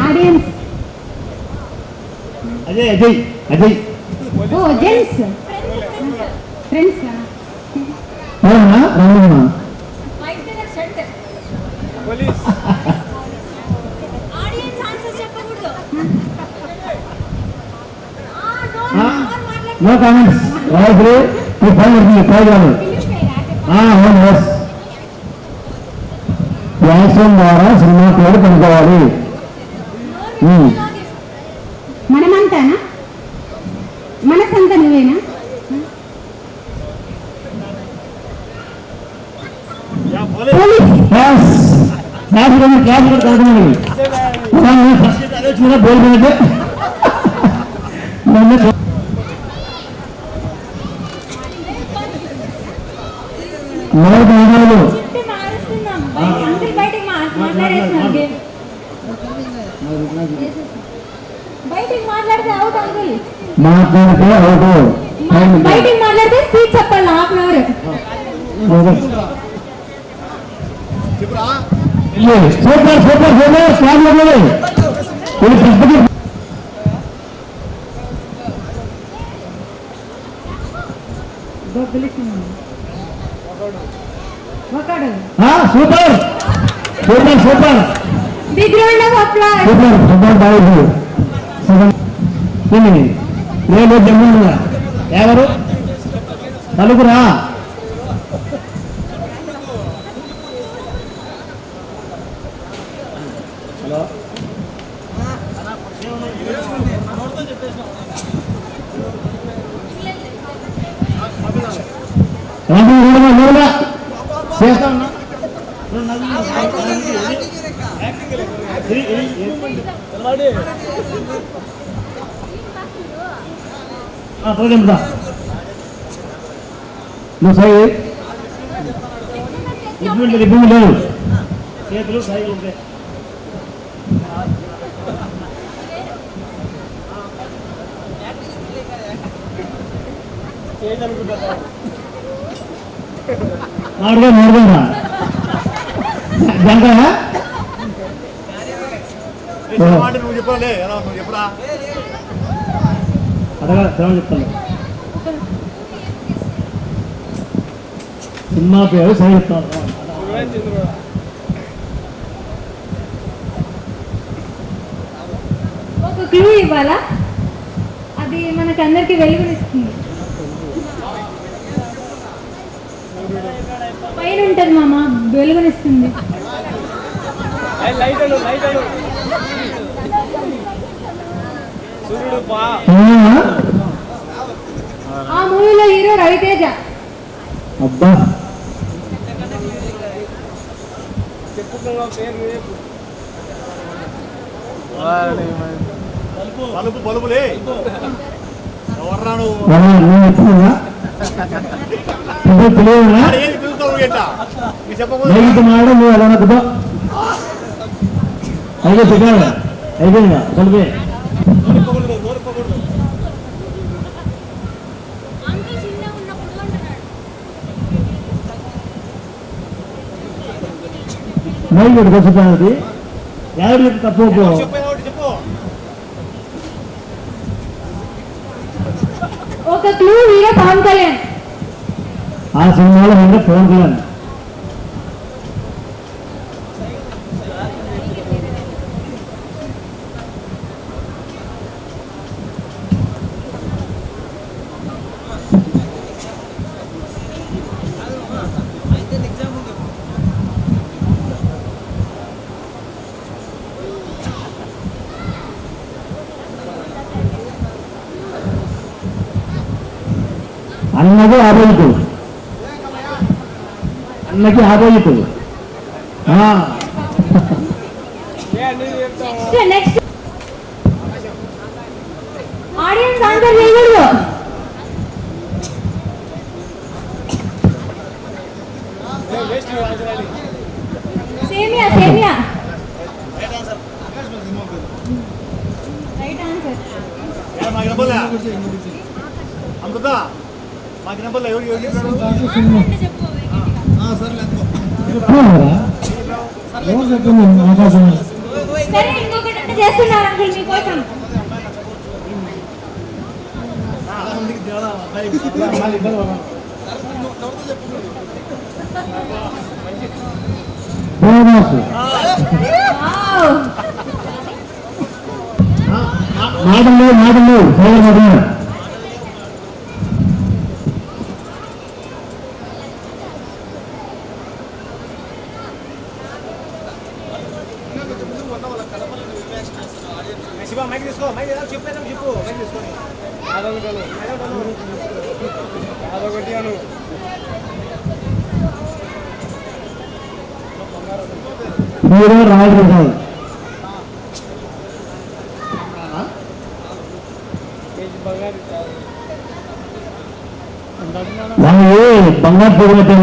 Audience Ajay Ajay Ajay ఓ gents friends అవునా అవునా mic దగ్గర సెట్ పోలీస్ ఆడియన్స్ ఆన్సర్స్ చెప్పకూడదు నో కామెంట్స్ రాజు ఈ ఫైల్ ఉంది ఫైల్ రాదు అవును ఎస్ వ్యాసం ద్వారా సినిమా పేరు కనుక్కోవాలి మనమంతానా మనసంతా నువ్వేనా మాట్లాడితే అవుట్ అంకుల్ మాట్లాడితే అవుట్ బయటికి మాట్లాడితే స్పీచ్ చెప్పాలి half an hour super super super super super super big round of applause super super బాగుంది నేను జమ్ముగా ఎవరు నలుగురా హలో చేస్తా ఉన్నా నువ్వు సై ఇబ్బంది లేదు చేతులు సైలు ఉంటాయి మాడుగా మాడుగా జంగా నువ్వు చెప్పాలి నువ్వు చెప్పరా అడగా చెప్తాను సినిమా పేరు సై చెప్తాను ఒక క్లూ ఇవ్వాలా అది మనకు అందరికి వెలుగునిస్తుంది పైన ఉంటుంది మామ వెలుగునిస్తుంది ఆ మూవీలో హీరో రవితేజ అబ్బా బలుపు బలుపులే ఎవర్రాను నువ్వు ఎలా నక్కుతో అయిపోయిందా అయిపోయిందా బలుపే మైకి వచ్చి ఎవరి తప్పు ఒక క్లూ హీరో పవన్ కళ్యాణ్ ఆ సినిమాలో హీరో పవన్ కళ్యాణ్ అన్నది ఆపోజిట్ అన్నకి ఆపోజిట్ నెక్స్ట్ ఆడియన్స్ ఆన్సర్ చేయకూడదు సేమియా సేమియా రైట్ ఆన్సర్. అమృత మాకు నెంబర్లో ఎవరు చెప్పు సరే ఇంకొకటి అంటే చేస్తున్నారు అంకుల్ మీకోసం. వావ్. మాటలు శివ మైక్ తీసుకో మైక్ చెప్పేదాం చెప్పు మైక్ తీసుకొని అదొకటి అను హీరో రాజప్రసాద్. వాళ్ళు బంగారు పోగొట్టా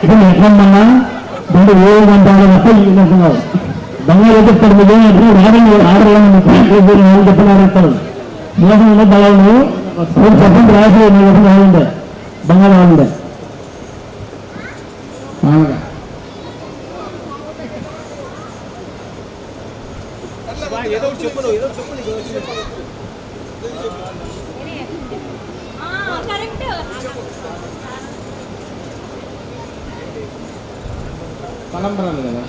ఇప్పుడు ఎట్లమ్మన్నా రెండు ఏడు గంటల మొత్తం ఇస్తున్నారు. బంగారు చెప్తారు మీరు ఆడలేదు చెప్తున్నారు చెప్తారు మోసంలో బలాలు చెప్పండి రాసి బాగుండే బంగారు బాగుండే ఏదో చెప్పు ఏదో చెప్పు కరెక్ట్. పనంపరాలు కదా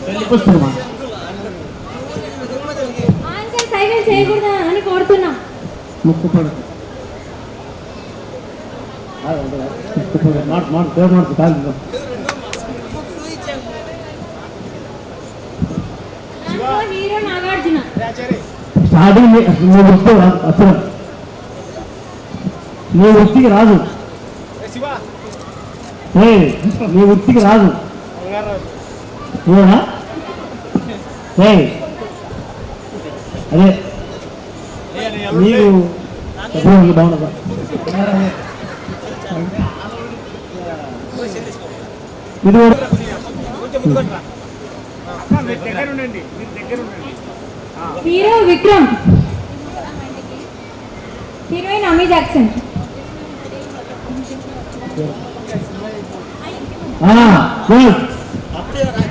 వెళ్ళిపోతున్నా ఆన్సర్ సైకిల్ చేయకూడదా అని కోరుతున్నా. ముక్కు పడు కాదు హీరో నాగార్జున. స్టార్టింగ్ నీ వృత్తి అసలు నీ వృత్తికి రాదు. శివ నీ వృత్తికి రాదు. అదే నీకు బాగుండదా ఇది కొంచెం ముందుకుంటా మీరు దగ్గర ఉండండి మీరు దగ్గర ఉండండి. Hero Vikram. Heroine Amy Jackson.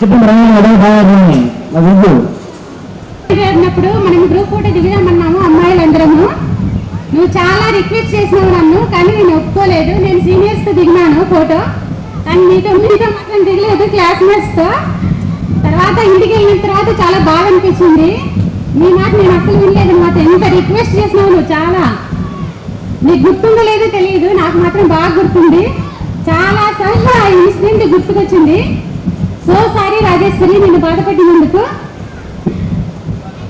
చెప్పండి చేరినప్పుడు మనం గ్రూప్ ఫోటో దిగుదామన్నాము అమ్మాయిలందరము. నువ్వు చాలా రిక్వెస్ట్ చేసినావు నన్ను, కానీ నేను ఒప్పుకోలేదు. నేను సీనియర్స్తో దిగినాను ఫోటో, కానీ మీతో మాత్రం దిగలేదు క్లాస్మేట్స్తో. తర్వాత ఇంటికి వెళ్ళిన తర్వాత చాలా బాగా అనిపించింది. నీ మాట నేను అసలు వినలేదు అనమాట. ఎంత రిక్వెస్ట్ చేసినావు నువ్వు, చాలా నీకు గుర్తుందో లేదో తెలియదు, నాకు మాత్రం బాగా గుర్తుంది. చాలా సార్లు ఆ ఇన్సిడెంట్ గుర్తుకొచ్చింది. సో సారీ రాజేశ్వరి నిన్ను బాధపడినందుకు.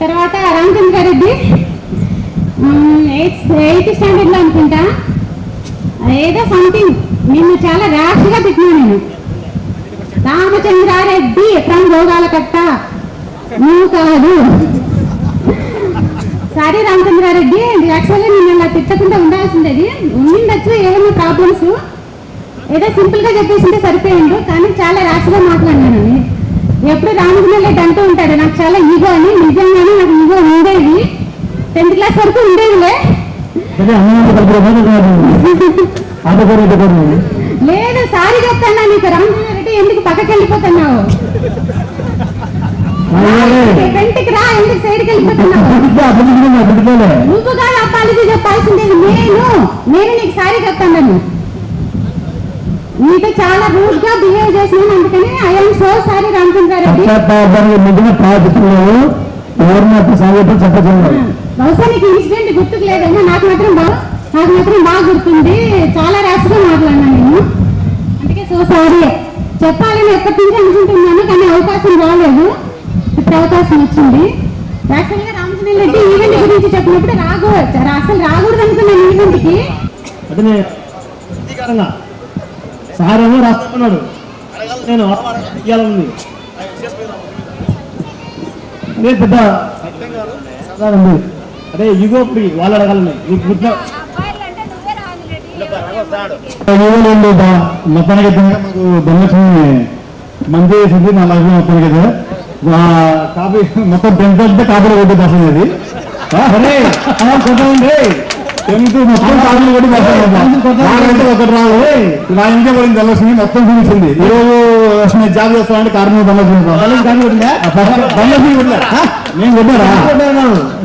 తర్వాత రామచంద్రారెడ్డి 8th స్టాండర్డ్లో అనుకుంటా, ఏదో సంథింగ్ నిన్ను చాలా ర్యాష్గా తిట్టినా నేను. రామచంద్రారెడ్డి ఫ్రమ్ భోగాలకట్ట, నువ్వు కాదు. సారీ రామచంద్రారెడ్డి, యాక్చువల్గా నేను అలా తిట్టకుండా ఉండాల్సిందేది. ఉండిండొచ్చు ఏమైనా ప్రాబ్లమ్స్, ఏదో సింపుల్గా చెప్పేసింటే సరిపోయిండు, కానీ చాలా ర్యాష్గా మాట్లాడినాను. ఎప్పుడు రామచంద్రారెడ్డి అంటూ ఉంటాడు నాకు చాలా ఈగో అని. నిజంగానే నాకు ఈగో ఉండేది, 10th క్లాస్ వరకు ఉండేదిలే. లేదు సారీ చెప్తానా నీకు, రామచంద్రారెడ్డి ఎందుకు పక్కకి వెళ్ళిపోతున్నావు, ఫ్రంట్కి రా, ఎందుకు సైడ్కి వెళ్ళిపోతున్నావు. నువ్వు కాదు అప్పాలిజీ చెప్పాల్సిందేది, నేను నీకు సారీ చెప్తాను. నీతో చాలా రూడ్ గా బిహేవ్ చేసినాను, అందుకని ఐఎమ్ సో సారీ రామచంద్రారెడ్డి. బహుశా నీకు ఇన్సిడెంట్ గుర్తుకు లేదేమో, నాకు మాత్రం బాగా గుర్తుంది. చాలా ర్యాష్ గా మాట్లాడినా నేను, అందుకే సో సారీ చెప్పాలని ఎప్పటి నుంచి అనుకుంటున్నాను, కానీ అవకాశం రాలేదు. ఇప్పుడు అవకాశం వచ్చింది. యాక్చువల్గా రామచంద్రారెడ్డి ఈవెంట్ గురించి చెప్పినప్పుడు అసలు రాకూడదు అనుకున్నాను ఈవెంట్కి. సార్ ఏమో రాస్తున్నాడు, నేను ఇవ్వాలంది అదే పెద్ద అదే ఇగో వాళ్ళు అడగాలని నీకు గుర్తు మొత్తానికి మాకు ధనలక్ష్మి మంచి చేసింది నా లైఫ్ మొత్తానికి అయితే. కాపీ మొత్తం 10th అంతా కాపీలో కొట్టి పాస్ అయ్యేది. అరే కొట్టండి 10th మొత్తం కాపీలో కొట్టి పాస్ అయ్యేది. ఒకటి రాదు నా ఇంకే పడింది ధనలక్ష్మి మొత్తం చూపించింది. ఈ రోజు నేను జాబ్ చేస్తానంటే కారణం ధనలక్ష్మి ధనలక్ష్మి కొట్టలే నేను కొట్టారా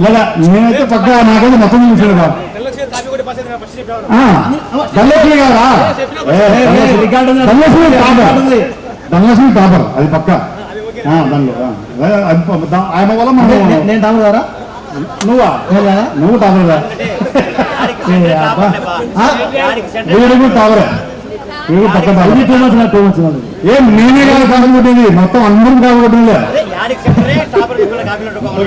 లేదా నేనైతే పక్క నాకైతే మొత్తం చూపించాను కదా ధనలక్ష్మి కాదా ధనలక్ష్మి టాపర్ అది పక్క దానిలో ఆయన వల్ల నేను టాపర్ కదా నువ్వు టాపర్ కదా వీడు టాపరే వీడు పక్క ఏం నేనే కాదు కాపీ కొట్టింది మొత్తం అందరం కాపీ కొట్టింది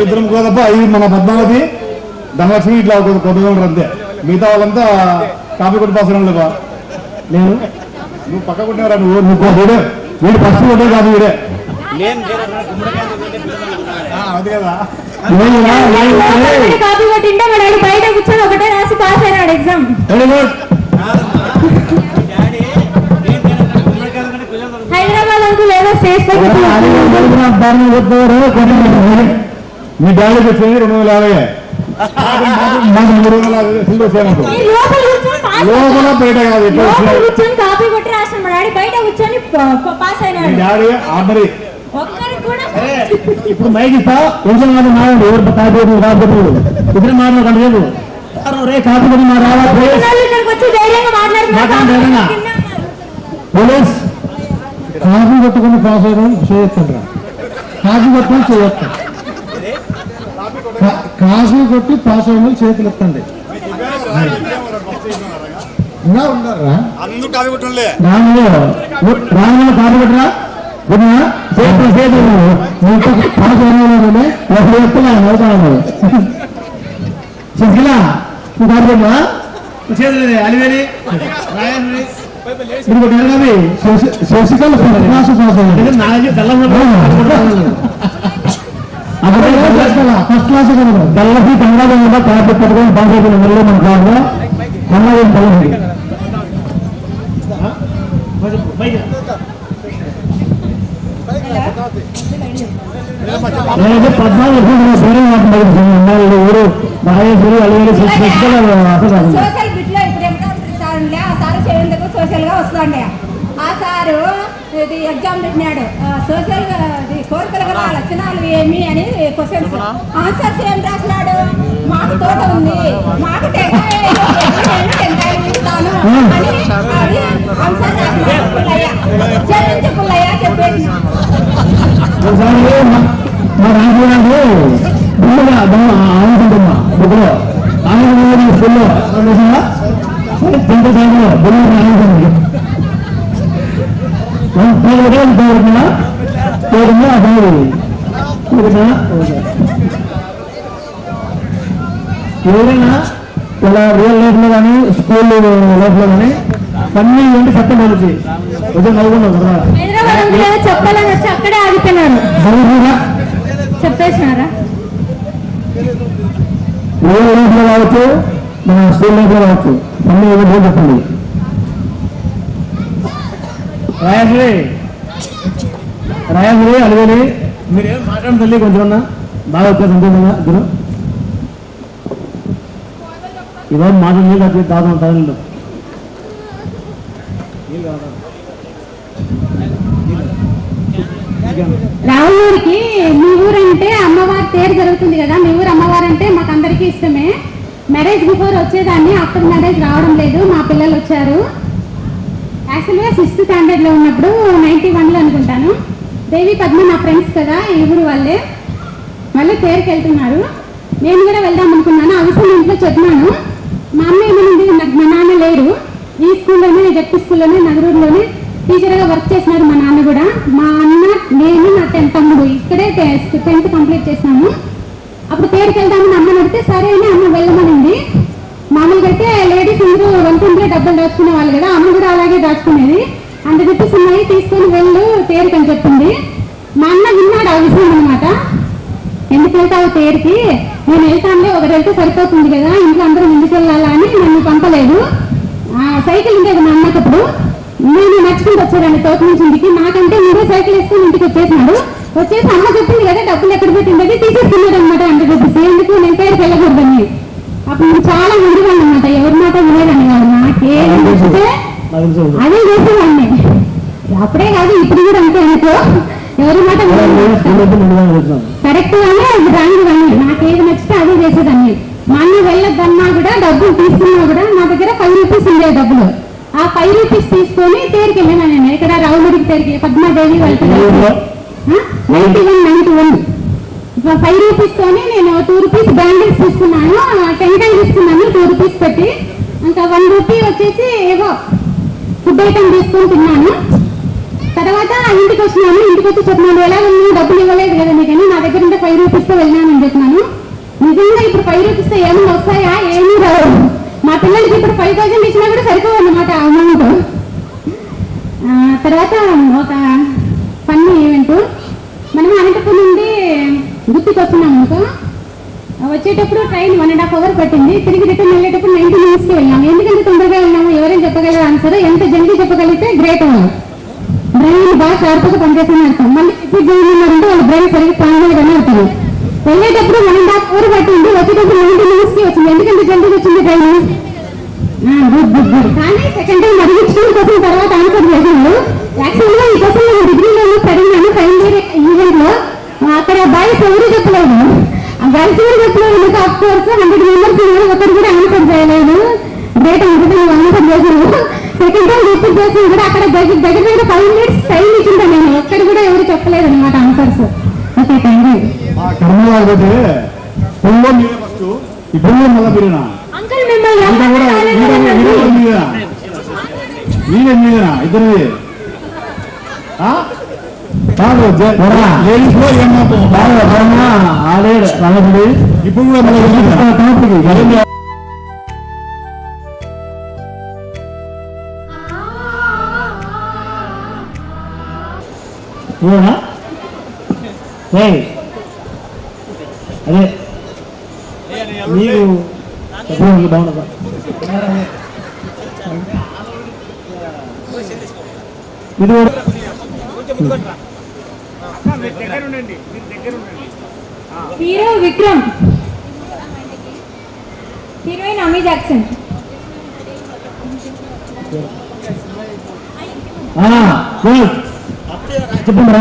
ఇద్దరం కోదప్ప ఇది మన పద్మావతి ధనలక్ష్మి ఇట్లా కొద్దిగా అంతే మిగతా వాళ్ళంతా కాపీ కొట్టి పాస్ లేవా నేను నువ్వు పక్క కొట్టినవరా నువ్వు వీడే వీడు ఫస్ట్ కొట్టే కాదు వీడే అది కదా కాపీ కొట్టింటే మా డాడీ బయట కూర్చొని ఒకటే రాసి పాస్ అయినాడు ఎగ్జామ్. హైదరాబాద్ అంకుల్ ఏదో స్టేజ్ మీ డాడీకి వచ్చేది 250 మాకు 350 లోపల బయట కాదు కూర్చొని కాపీ కొట్టి రాసిన మా డాడీ బయట కూర్చొని పాస్ అయినాడు. డాడీ ఆర్డరీ ఒక్కరికి కూడా ఇప్పుడు మైక్ ఇస్తా కొంచెం కాదు మాట్లాడు ఎవరు కాపీ రాబోతు ఇద్దరు మాట్లాడలేదు రే కాపీ కొట్టి మా రావాలి ఇక్కడికి వచ్చి ధైర్యంగా మాట్లాడుతున్నారు. పోలీస్ కాపీ కొట్టుకుని పాస్ అయ్యడం చేయొద్దంటారా కాపీ కొట్టుకుని చేయొద్దు కాపీ కొట్టి పాస్ అయ్యడం చేతులు ఎత్తండి ఇంకా ఉన్నారా అందరూ కాపీ కొట్టలే రాములు కాపీ కొట్టరా చేతులు చేతులు పాస్ అయినా ఒక ఎత్తున్నా అవుతాను శశిలా కాపీమా చేతులు అలివేలి శశికళ ఫస్ట్ క్లాస్ తెల్లకి కన్నడ కాపీ పట్టుకొని పాస్ అయిపోయిన మళ్ళీ మన కాదు కన్నడ తెల్లది నేనైతే 14 వేరే మాట్లాడుతున్నాను ఊరు మహేశ్వరి అలివేలి శశికళ అసలు సోషల్ బిట్లో ఇప్పుడు ఎంకాన్సర్ సార్ ఉండే ఆ సార్ చేయందుకు సోషల్ గా వస్తుండే ఆ సారు ఇది ఎగ్జామ్ పెట్టినాడు సోషల్ గా కోరికలు గల లక్షణాలు ఏమి అని క్వశ్చన్స్ ఆన్సర్స్ ఏం రాసినాడు మాకు తోట ఉంది మాకు టెంకాయ ఇస్తాను అని అది ఆన్సర్ రాసినాడు పుల్లయ్య చెల్లించి పుల్లయ్య చెప్పేసి మా రాజు ఆలోచించమ్మా బుక్లో ఆలోచన స్కూల్లో తింటే సాగులో బుల్లు ఆలోచింది ఎవరైనా ఇలా రియల్ లైఫ్ లో కానీ స్కూల్ లైఫ్ లో కానీ అన్ని ఏంటి సత్యం కలిసి ఉదయం నవ్వుకున్నావు కదా హైదరాబాద్ అంకుల్ ఏదో చెప్పాలని వచ్చి అక్కడే ఆగిపోయినాడు. చెప్పేసినారా రియల్ లైఫ్ లో కావచ్చు మన స్కూల్ లైఫ్ లో కావచ్చు అన్ని ఏదో చెప్పండి. రాయశ్రీ అలివేలి మీరేం మాట్లాడడం తల్లి కొంచెం బాగా వచ్చే సంతోషంగా ఇద్దరు ఇవాళ మాట నీళ్ళు వచ్చి దాదాపు తగలు రావులూరికి మీ ఊరంటే అమ్మవారి తేరు జరుగుతుంది కదా, మీ ఊరు అమ్మవారు అంటే మాకు అందరికీ ఇష్టమే. మ్యారేజ్ బిఫోర్ వచ్చేదాన్ని, ఆఫ్టర్ మ్యారేజ్ రావడం లేదు. మా పిల్లలు వచ్చారు. యాక్చువల్గా 6th స్టాండర్డ్లో ఉన్నప్పుడు 91లో అనుకుంటాను. దేవి పద్మ నా ఫ్రెండ్స్ కదా, ఈ ఊరు వాళ్ళే. మళ్ళీ తేరుకి వెళ్తున్నారు. నేను కూడా వెళ్దాం అనుకున్నాను. ఆ విషయం ఇంట్లో చెప్పినాను. మా అమ్మ ఏమనింది, నాకు మా నాన్న లేరు, ఈ స్కూల్లోనే జడ్పీ స్కూల్లోనే నగరూరులోనే టీచర్గా వర్క్ చేసినారు మా నాన్న కూడా. మా అన్న, నేను, నా తమ్ముడు ఇక్కడే 10th కంప్లీట్ చేసినాము. అప్పుడు తేరుకి వెళ్దామని అమ్మని అడిగితే సరే అని అమ్మ వెళ్ళమనింది. మామూలుగా అయితే లేడీస్ అందరూ వంటింట్లో డబ్బులు దాచుకునే వాళ్ళు కదా, అమ్మ కూడా అలాగే దాచుకునేది. అంత చెప్పేసి ఉన్నాయి తీసుకొని వెళ్ళు తేరుకి అని చెప్పింది. మా అన్న విన్నాడు ఆ విషయం అనమాట. ఎందుకు వెళ్తావు తేరుకి, నేను వెళ్తానులే, ఒకటి వెళ్తే సరిపోతుంది కదా, ఇంట్లో అందరూ ముందుకు వెళ్ళాలా అని నన్ను పంపలేదు. సైకిల్ ఉండేది మా అన్నకప్పుడు. నేను నడుచుకుంటూ వచ్చాడండి తోట నుంచి ఇంటికి. నాకంటే మీరే సైకిల్ వేసుకొని ఇంటికి వచ్చేసినాడు. వచ్చేసి అమ్మ చెప్పింది కదా డబ్బులు ఎక్కడ పెట్టిండేది తీసేసుకున్నాడు అనమాట అంత చెప్పేసి ఎందుకు నేను పేరుకి వెళ్ళకూడదని. అప్పుడు నేను చాలా ముందుగాను అనమాట, ఎవరి మాట వినేదాన్ని కాదు, నాకేం చూస్తే అదే చేసేవాడిని. అప్పుడే కాదు ఇప్పుడు కూడా అంతే అనుకో, ఎవరి మాట కరెక్ట్ గానే రాంగ్ గానే నాకేది నచ్చితే అదే చేసేదాన్ని. మా అన్న వెళ్ళొద్దన్నా కూడా డబ్బులు తీసుకున్నా కూడా నా దగ్గర 5 రూపీస్ ఉండేవి డబ్బులు. ఆ 5 రూపీస్ తీసుకొని తేరికి వెళ్ళినా నేను ఇక్కడ రావులూరికి తేరికి పద్మాదేవి వెళ్తాను 91 ఇప్పుడు 5 రూపీస్ తోనే నేను 2 రూపీస్ బ్యాంగిల్స్ తీసుకున్నాను, టెంకాయ తీసుకున్నాను 2 రూపీస్ పెట్టి. ఇంకా 1 రూపీ వచ్చేసి ఏవో ఫుడ్ ఐటమ్ తీసుకొని తిన్నాను. తర్వాత ఇంటికి వచ్చినాను, ఇంటికి వచ్చి చెప్పినాను ఎలా ఉన్నాను డబ్బులు ఇవ్వలేదు కదా నీకని, నా దగ్గర ఉంటే 5 రూపీస్తో వెళ్ళినానని చెప్పినాను. నిజంగా ఇప్పుడు 5 రూపీస్తో ఏమైనా వస్తాయా, ఏమీ రావు. మా పిల్లలకి ఇప్పుడు 5000 ఇచ్చినా కూడా సరిపోవన్నమాట అమౌంట్. తర్వాత ఒక ఫన్నీ ఈవెంట్, మనం అనంతపురం నుండి గుర్తుకు వస్తున్నాం అనుకో, వచ్చేటప్పుడు ట్రైన్ 1.5 అవర్ పట్టింది, తిరిగి రిటర్న్ వెళ్ళేటప్పుడు 90 minutesకి వెళ్ళాము. ఎందుకంటే తొందరగా వెళ్ళాము, ఎవరైనా చెప్పగలరు ఆన్సర్, ఎంత జల్దీ చెప్పగలిగితే గ్రేట్ వాళ్ళు. బ్రెయిన్ బాగా షార్ప్గా పనిచేస్తూనే అర్థం. మళ్ళీ రిపీట్ చేయాలంటే వాళ్ళ బ్రెయిన్ సరిగ్గా పనిచేయదని అర్థం. వెళ్ళేటప్పుడు 1.5 అవర్ పట్టింది, వచ్చేటప్పుడు 90 minutesకి వచ్చింది. ఎందుకంటే జల్దీగా వచ్చింది ట్రైన్. కానీ సెకండ్ టైం అడిగించిన కోసం తర్వాత ఆన్సర్ చేశాను. యాక్చువల్గా ఈ కోసం నేను డిగ్రీలో చదివినాను ఫైనల్ ఇయర్ ఈవెంట్ లో. అక్కడ బాయ్స్ ఎవరు చెప్పలేదు, గర్ల్స్ ఎవరు చెప్పలేదు. ఆఫ్ కోర్స్ 100 members ఒకరు కూడా ఆన్సర్ చేయలేదు. గ్రేట్ అనుకుంటే ఆన్సర్ చేశాను. సెకండ్ టైం రిపీట్ చేసి కూడా అక్కడ దగ్గర 5 minutes టైం ఇచ్చిందా నేను, ఎక్కడ కూడా ఎవరు చెప్పలేదు అనమాట answers. Okay thank you. Uncle మిమ్మల్ని ఇద్దరు లేడీస్ లో ఆలేడు రామపుడి ఇప్పుడు కూడా అదే మీకు బాగుండదా ఇది hero Vikram, heroine Amy Jackson. చెప్పండి.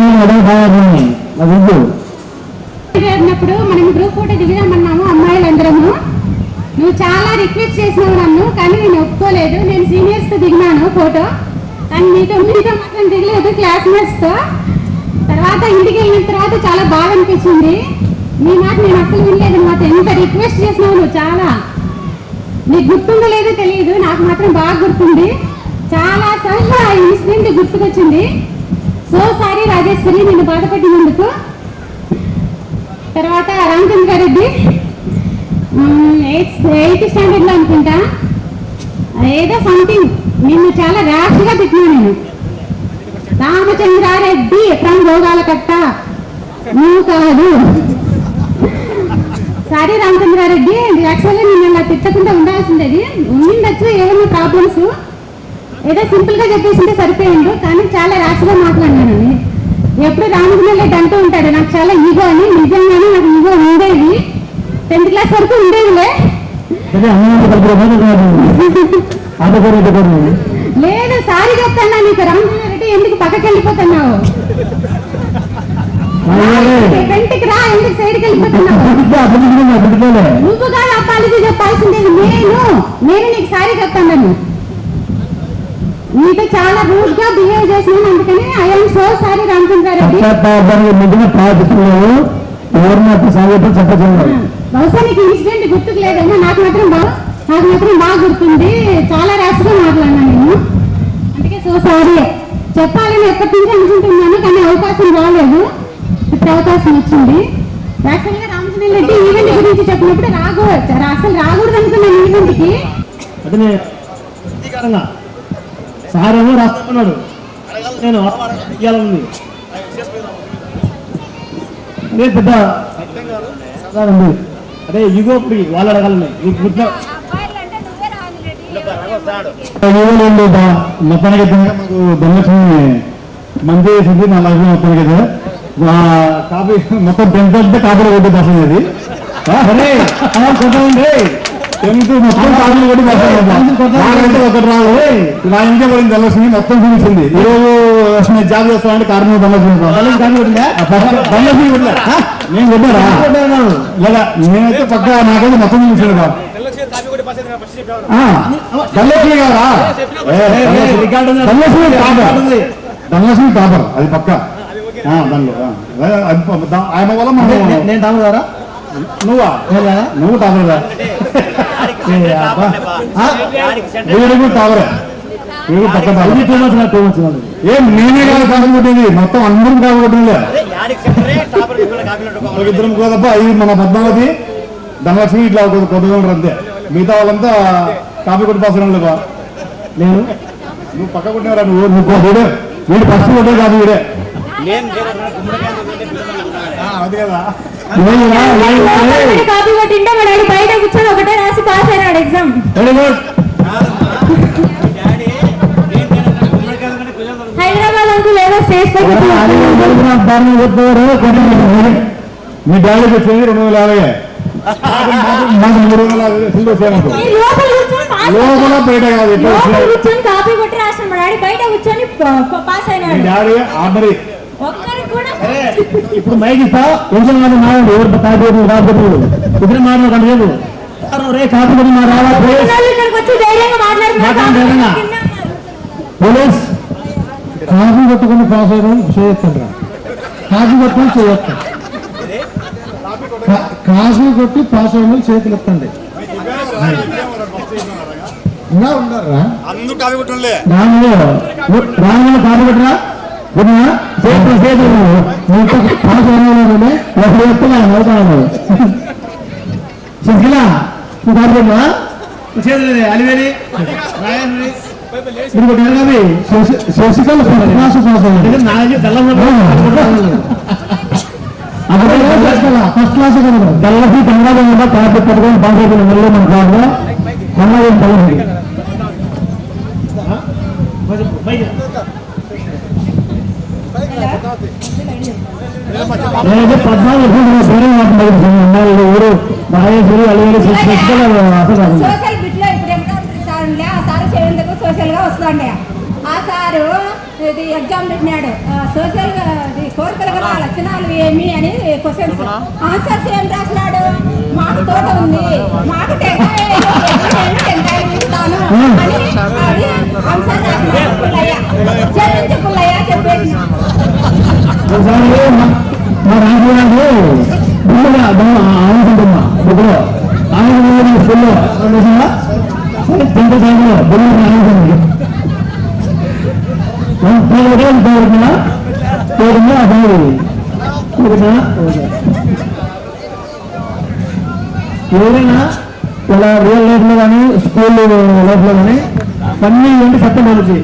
మనం గ్రూప్ ఫోటో దిగుదామన్నాము అమ్మాయిలందరము. నువ్వు చాలా రిక్వెస్ట్ చేసినావు నన్ను, కానీ నేను ఒప్పుకోలేదు. నేను సీనియర్స్తో దిగినాను ఫోటో, కానీ మీతో మాత్రం దిగలేదు, క్లాస్మేట్స్తో. తర్వాత ఇంటికి వెళ్ళిన తర్వాత చాలా బాగా అనిపించింది. నీ మాట నేను అసలు వినలేదు అనమాట. ఎంత రిక్వెస్ట్ చేసినావు నువ్వు, చాలా. నీకు గుర్తుందో లేదో తెలియదు, నాకు మాత్రం బాగా గుర్తుంది. చాలా సార్లు ఆ ఇన్సిడెంట్ గుర్తుకొచ్చింది. సో సారీ రాజేశ్వరి నేను బాధపడినందుకు. తర్వాత రామచంద్రారెడ్డి 8th స్టాండర్డ్లో అనుకుంటా, ఏదో సంథింగ్ నిన్ను చాలా ర్యాష్గా తిట్టినా నేను. రామచంద్రారెడ్డి ఫ్రమ్ గోగాలకట్ట, నువ్వు కాదు. సారీ రామచంద్రారెడ్డి, యాక్చువల్గా నేను అలా తిట్టకుండా ఉండాల్సిండేది. ఉండిండొచ్చు ఏమైనా ప్రాబ్లమ్స్, ఏదో సింపుల్గా చెప్పేసింటే సరిపోయిండు, కానీ చాలా ర్యాష్గా మాట్లాడినాను. ఎప్పుడు రామచంద్రారెడ్డి అంటూ ఉంటాడు నాకు చాలా ఈగో అని. నిజంగానే నాకు ఈగో ఉండేది, 10th క్లాస్ వరకు ఉండేదిలే. లేదు సారీ చెప్తాను నీకు. రామచంద్రారెడ్డి ఎందుకు పక్కకి వెళ్ళిపోతున్నావు, ఫ్రంట్కి రా, ఎందుకు సైడ్కి వెళ్ళిపోతున్నావు? నువ్వు కాదు అప్పాలికి చెప్పాల్సిందేది, నేను నీకు సారీ చెప్తాను. నీతో చాలా రూడ్ గా బిహేవ్ చేసినాను, అందుకని ఐఎమ్ సో సారీ రామచంద్రారెడ్డి. బహుశా నీకు ఇన్సిడెంట్ గుర్తుకు లేదేమో, నాకు మాత్రం బాగా గుర్తుంది. చాలా ర్యాష్గా మాట్లాడినా నేను, అందుకే సో సారీ చెప్పాలని ఎప్పటి నుంచి అనుకుంటున్నాను, కానీ అవకాశం రాలేదు. ఇప్పుడు అవకాశం వచ్చింది. యాక్చువల్గా రామచంద్రారెడ్డి ఈవెంట్ గురించి చెప్పినప్పుడు అసలు రాకూడదు అనుకున్నాను ఈవెంట్కి. సార్ ఏమో రాస్తున్నాడు, నేను ఇవ్వాలంది అదే పెద్ద అదే ఇగో వాళ్ళు అడగాలని నీకు గుర్తు మొత్తానికి మాకు ధనలక్ష్మి మంచి చేసింది. నా లక్ష్మి మొత్తానికి కాపీ మొత్తం పెద్ద కాపీలు కొట్టి బస్ అనేది అరే కొంతమంది టెన్త్ మొత్తం కాపీలు కొట్టి బస్ నాకంటే ఒకటి రాదు నా ఇంకే పడింది ధనలక్ష్మి మొత్తం చూపించింది ఈ రోజు నేను జాబ్ చేస్తానంటే కారణం ధనలక్ష్మి ధనలక్ష్మి కొట్టలే నేను కొట్టారా లేదా నేనైతే పక్క నాకైతే మొత్తం చూపించాను కాదు ధనలక్ష్మి కాదా ధనలక్ష్మి టాపర్ అది పక్క దానిలో ఆయన వల్ల నేను టాపర్ కదా నువ్వా నువ్వు టాపర్ కదా వీడు టాపరే వీడు పక్క ఏం నేనే కాదు కాకపోతుంది మొత్తం అందరం కాకపోతుంది ఇద్దరం తప్ప ఇది మన పద్మావతి ధనలక్ష్మి ఇట్లా కొద్దిగా అంతే మిగతా వాళ్ళంతా కాపీ కొట్టి పాస్ లేవా నేను నువ్వు పక్క కొట్టినరా నువ్వు వీడు ఫస్ట్ కొట్టే కాదు వీడే అది కదా కాపీ కొట్టింటే మా డాడీ బయట కూర్చొని ఒకటే రాసి పాస్ అయినాడు ఎగ్జామ్. హైదరాబాద్ అంకుల్ ఏదో స్టేజ్ పై మీ డాడీకి వచ్చేది 250 మాకు 350 లోపల బయట కాదు కూర్చొని కాపీ కొట్టి రాసిన మా డాడీ బయట కూర్చొని పాస్ అయినాడు. డాడీ ఆర్డర్ ఒక్కరికి కూడా ఇప్పుడు మైక్ ఇస్తా కొంచెం మాట్లాడు ఎవరు కాపీ రాబోతు ఇద్దరు మాట్లాడలేదు రే కాపీ కొట్టి మా రావాలి ఇక్కడికి వచ్చి ధైర్యంగా మాట్లాడుతున్నారు. పోలీస్ కాపీ కొట్టుకుని పాస్ అయ్యడం చేయొద్దండి కాపీ కొట్టుకుని చేయొద్దు కాపీ కొట్టి పాస్ అయ్యడం చేతులు ఎత్తండి ఇంకా ఉన్నారా అందరూ కాపీ కొట్టలే రాను కాపీ కొట్టరా చేతులు చేతులు పాస్ అయ్యే చెప్తున్నాను శశిలా నువ్వు కాపీ కొట్టా చేతులు అలివేలి శశికళ ఫస్ట్ క్లాస్ తెల్లకి తెల్లగా కాపీ పట్టుకొని పాస్ అయిపోయిన మళ్ళీ మన కాదు తెల్లగా తెల్లండి నేనైతే 14 వేరే మాట్లాడుతున్నాను ఊరు మహేశ్వరి అలివేలి శశికళ అసలు సోషల్ బిట్లో ఇప్పుడు సార్ ఉండే ఆ సార్ చేయందుకు సోషల్గా వస్తుండే ఆ సారు ఇది ఎగ్జామ్ పెట్టినాడు సోషల్ కోరికలు గల లక్షణాలు ఏమి అని క్వశ్చన్స్ ఆన్సర్స్ ఏం రాసినాడు మాకు తోట ఉంది మాకు టెంకాయ ఇస్తాను అని అది ఆన్సర్ రాసినాడు పుల్లయ్య చెల్లించి పుల్లయ్య చెప్పేసి మా రాజు ఆలోచించమ్మా బుక్లో ఆలోచన స్కూల్లో ఎవరైనా ఇలా రియల్ లైఫ్ లో కానీ స్కూల్ లైఫ్ లో కానీ అన్ని ఏంటి సత్యం మనిషి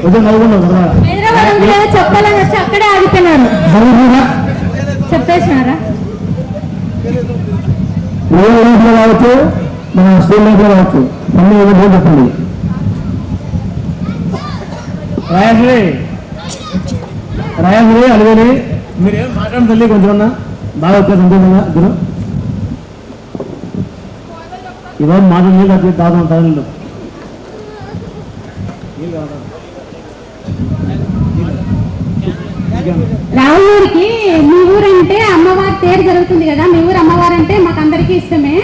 కొంచెం నవ్వుకున్నాం హైదరాబాద్ అంకుల్ ఏదో చెప్పాలని వచ్చి అక్కడే ఆగిపోయినారు. చెప్పేసినారా రియల్ లైఫ్ లో కావచ్చు మన స్కూల్ లైఫ్ లో కావచ్చు అన్ని ఏదో చెప్పండి రాయశ్రీ అలివేలి మీరేం మాట్లాడడం తల్లి కొంచెం బాగా వచ్చే సంతోషంగా ఇద్దరు ఇవాళ మాట్లాడి అట్లా దాదాపు తగలు రావులూరికి మీ ఊరంటే అమ్మవారి తేరు జరుగుతుంది కదా, మీ ఊరు అమ్మవారు అంటే మాకు అందరికీ ఇష్టమే.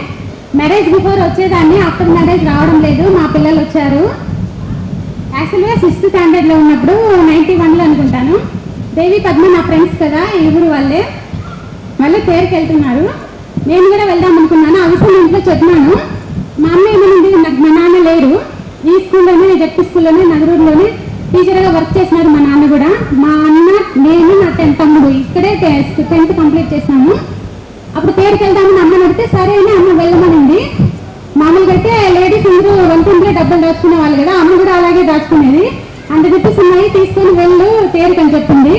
మ్యారేజ్ బిఫోర్ వచ్చేదాన్ని, ఆఫ్టర్ మ్యారేజ్ రావడం లేదు. మా పిల్లలు వచ్చారు. యాక్చువల్గా 6th స్టాండర్డ్లో ఉన్నప్పుడు 91లో అనుకుంటాను. దేవి పద్మ నా ఫ్రెండ్స్ కదా, ఈ ఊరు వాళ్ళే. మళ్ళీ తేరుకి వెళ్తున్నారు. నేను కూడా వెళ్దాం అనుకున్నాను. ఆ విషయం ఇంట్లో చెప్పినాను. మా అమ్మ ఏమనింది, నాకు మా నాన్న లేరు, ఈ స్కూల్లోనే జడ్పీ స్కూల్లోనే నగరూరులోనే టీచర్గా వర్క్ చేసినారు మా నాన్న కూడా. మా అన్న, నేను, నా తమ్ముడు ఇక్కడే 10th కంప్లీట్ చేసినాము. అప్పుడు పేరుకి వెళ్దామని అమ్మని అడిగితే సరే అని అమ్మ వెళ్ళమనింది. మామూలుగా అయితే లేడీస్ అందరూ వంటింట్లో డబ్బులు దాచుకునే వాళ్ళు కదా, అమ్మ కూడా అలాగే దాచుకునేది. అంత చెప్పేసి ఉన్నాయి తీసుకొని వెళ్ళు తేరుకి అని చెప్పింది.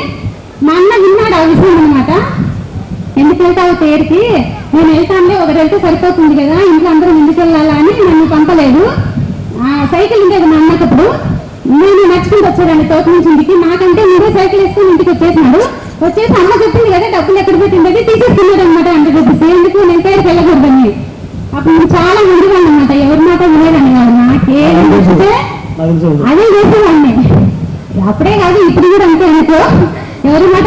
మా అన్న విన్నాడు ఆ విషయం అనమాట. ఎందుకు వెళ్తావు తేరుకి, నేను వెళ్తానులే, ఒకటి వెళ్తే సరిపోతుంది కదా, ఇంట్లో అందరం ఎందుకు వెళ్ళాలా అని నన్ను పంపలేదు. సైకిల్ ఉండేది మా అన్నకప్పుడు, నేను నడుచుకుంటూ వచ్చాడండి తోట నుంచి ఇంటికి. నాకంటే ముందే సైకిల్ వేసుకొని ఇంటికి వచ్చేసినాడు. వచ్చేసి అమ్మ చెప్పింది కదా డబ్బులు ఎక్కడ పెట్టింది తీసేసుకున్నాడు అనమాట అంటే చెప్పేసి ఎందుకు నేను పేరుకి వెళ్ళకూడదని. అప్పుడు నేను చాలా ముందుగాను అనమాట, ఎవరి మాట వినేదాన్ని కాదు, నాకేం చూస్తే అదే చేసేవాడిని. అప్పుడే కాదు ఇప్పుడు కూడా అంతే అనుకో, ఎవరి మాట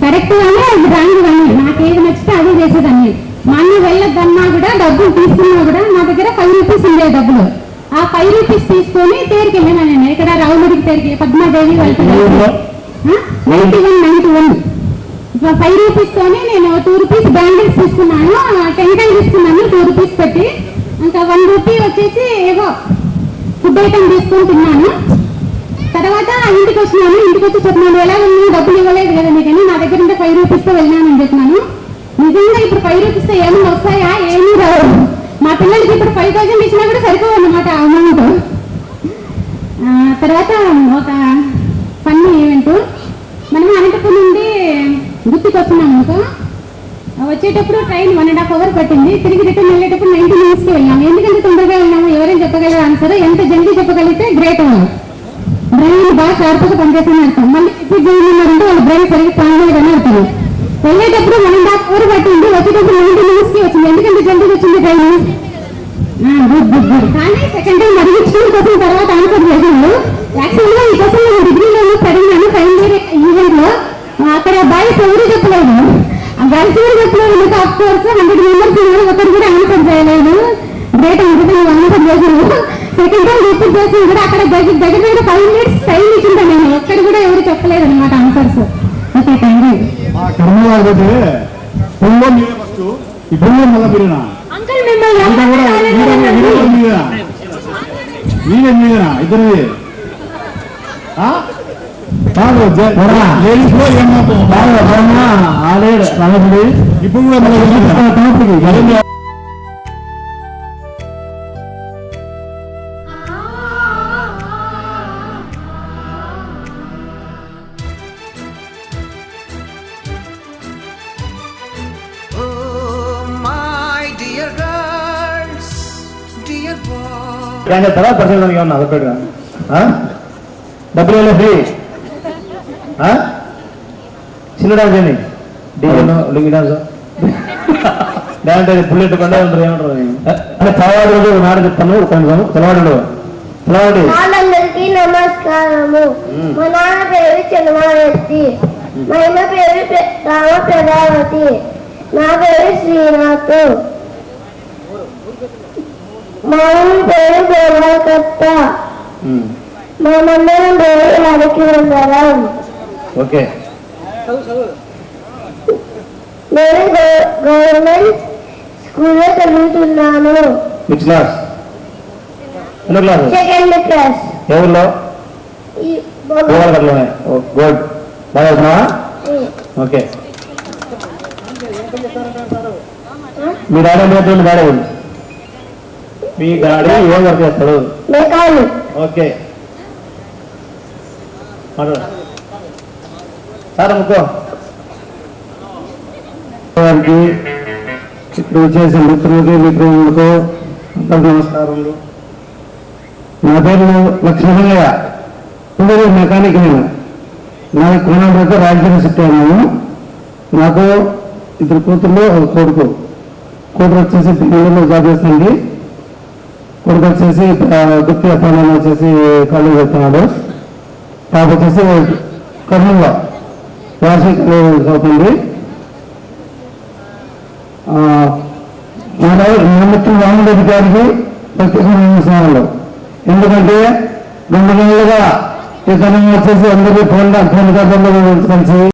కరెక్ట్ గానే రాంగ్ కానీ నాకేది నచ్చితే అదే చేసేదాన్ని. మా అన్న వెళ్ళొద్దన్నా కూడా డబ్బులు తీసుకున్నా కూడా నా దగ్గర 5 రూపీస్ ఉండేవి డబ్బులు. ఆ 5 రూపీస్ తీసుకొని తేరికి వెళ్ళాను నేను, ఇక్కడ రావులూరికి తేరికి పద్మాదేవి వెళ్తాను 91. 5 రూపీస్ తోని నేను 2 రూపీస్ బ్యాంగిల్స్ తీసుకున్నాను, టెంకాయ తీసుకున్నాను 2 రూపీస్ పెట్టి. ఇంకా 1 రూపీ వచ్చేసి ఏవో ఫుడ్ ఐటమ్ తీసుకొని తిన్నాను. తర్వాత ఇంటికి వచ్చినాను, ఇంటికి వచ్చి చెప్పినాను ఎలా ఉన్నాను డబ్బులు ఇవ్వలేదు కదా నీకని, నా దగ్గర ఉంటే 5 రూపీస్తో వెళ్ళినానని చెప్పినాను. నిజంగా ఇప్పుడు 5 రూపీస్తో ఏమైనా వస్తాయా, ఏమీ రావు. మా పిల్లలకి ఇప్పుడు 5000 ఇచ్చినా కూడా సరిపోవన్నమాట అమౌంట్. తర్వాత ఒక ఫన్నీ ఈవెంట్, మనం అనంతపురం నుండి గుర్తుకు వస్తున్నాం అనుకో, వచ్చేటప్పుడు ట్రైన్ 1.5 అవర్ పట్టింది, తిరిగి రిటర్న్ వెళ్ళేటప్పుడు 90 మినిట్స్కి వెళ్ళాము. ఎందుకంటే తొందరగా వెళ్ళాము, ఎవరైనా చెప్పగలరు ఆన్సర్, ఎంత జల్దీ చెప్పగలిగితే గ్రేట్ వాళ్ళు. బ్రెయిన్ బాగా షార్ప్గా పనిచేస్తాను అర్థం. మళ్ళీ రిపీట్ చేయాలంటే వాళ్ళ బ్రెయిన్ సరిగ్గా పనిచేయదని అర్థం. వెళ్ళేటప్పుడు 1.5 అవర్ పట్టింది, వచ్చేటప్పుడు 90 మినిట్స్కి వచ్చింది. ఎందుకంటే జల్దీ వచ్చింది ట్రైన్. Good good good. కానీ సెకండ్ టైం అడిగించడం కోసం తర్వాత ఆన్సర్ చేశాను. యాక్చువల్గా ఈ కోసం నేను డిగ్రీలో చదివినాను ఫైనల్ ఇయర్ ఈవెంట్లో. అక్కడ బాయ్స్ ఎవరు చెప్పలేదు, గర్ల్స్ కూడా చెప్పలేదు. మీకు ఆఫ్ కోర్స్ 100 మెంబర్స్ ఒకరు కూడా ఆన్సర్ చేయలేదు. గ్రేట్ అనుకుంటే నువ్వు ఆన్సర్ చేసాను. సెకండ్ టైం రిపీట్ చేసి కూడా అక్కడ దగ్గర 5 మినిట్స్ టైం ఇచ్చింటాను నేను, ఎక్కడ కూడా ఎవరు చెప్పలేదు అనమాట ఆన్సర్స్. Okay thank you. ఇప్పుడు మళ్ళీ మీరేనా అంకుల్ మిమ్మల్ని మీరేనా ఇద్దరు లేడీస్ లో ఏమో ఆడాడు రామపుడి. ఇప్పుడు కూడా మళ్ళీ తర్వాత పరిశీలనకి ఏమన్నా అదొకటిగా డబ్బులు ఫ్రీ చిన్న డాన్స్ అండి లింగి డాన్స్ డాన్స్ బుల్లెట్ కొండ ఉంటారు ఏమంటారు అంటే చదవాడు నాడు చెప్తాను కొంచెం చదవాడు చదవండి. అందరికీ నమస్కారము. మా నాన్న పేరు చంద్రమారెడ్డి, మా అమ్మ పేరు రామ ప్రజావతి, నా పేరు శ్రీనాథ్, మా అమ్మ పేరు గోవర్కత్త, మా మండలం పేరు హరికివందరం. ఓకే. నేను గవర్నమెంట్ స్కూల్లో చదువుతున్నాను. Which class? Second class. ఎవరిలో? గోవర్కట్లోనే. గుడ్. బాగా చదువుతున్నావా? ఓకే. మీ డాడీ ఏంటంటే డాడీ మీ డాడీ ఏం వర్క్ చేస్తాడు? ఓకే. సార్ ముక్కో ఇప్పుడు చేసే మిత్రులకి మిత్రులకు నమస్కారములు. నా పేరు లక్ష్మణయ్య, ఇప్పుడు మెకానిక్. నాకు కోణంలో రాజధాని షిఫ్ట్ అయినాను. నాకు 2 కూతుర్లు ఒక కొడుకు. కూతురు వచ్చేసి బెంగళూరులో జాబ్ చేస్తుంది, కొడుకు వచ్చేసి గుర్తి అపాయింట్మెంట్ వచ్చేసి కాలేజ్ చెప్తున్నాడు. పాప వచ్చేసి కర్నూలులో వార్షిక అవుతుంది. నా మిత్రుడు రామరెడ్డి గారికి ప్రత్యేకమైన నమస్కారాలు. ఎందుకంటే 2 నెలలుగా ఇతను వచ్చేసి అందరికీ ఫోన్ కలిసి